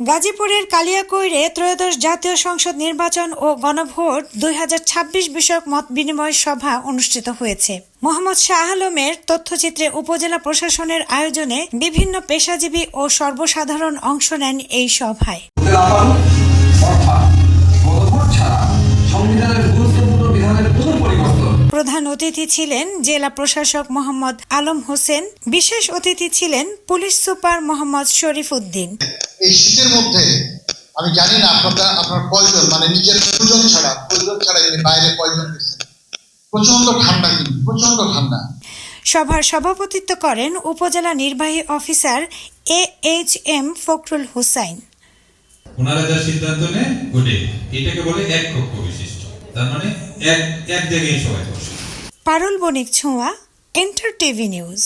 গাজীপুরের কালিয়াকৈরে ত্রয়োদশ জাতীয় সংসদ নির্বাচন ও গণভোট 2026 বিষয়ক মত বিনিময় সভা অনুষ্ঠিত হয়েছে। মোহাম্মদ শাহ আলমের তথ্যচিত্রে উপজেলা প্রশাসনের আয়োজনে বিভিন্ন পেশাজীবী ও সর্বসাধারণ অংশ নেন এই সভায়। প্রধান অতিথি ছিলেন জেলা প্রশাসক মোহাম্মদ আলম হোসেন। বিশেষ অতিথি ছিলেন পুলিশ সুপার মোহাম্মদ শরীফ উদ্দিন। এই শীতের মধ্যে আমি জানি না আপনার কয়জন, মানে নিজের প্রয়োজন ছাড়া যদি বাইরে কয়জন গেছেন। প্রচন্ড ঠান্ডা, কিন্তু প্রচন্ড ঠান্ডা। সভার সভাপতিত্ব করেন উপজেলা নির্বাহী অফিসার AHM ফখরুল হুসাইন। ওনারা যা সিদ্ধান্ত নেয় ওটা এটাকে বলে এক কক্ষ বিশিষ্ট, তার মানে এক জায়গায় সবাই বসে। পারুল বণিক ছোঁয়া, এন্টার টিভি নিউজ।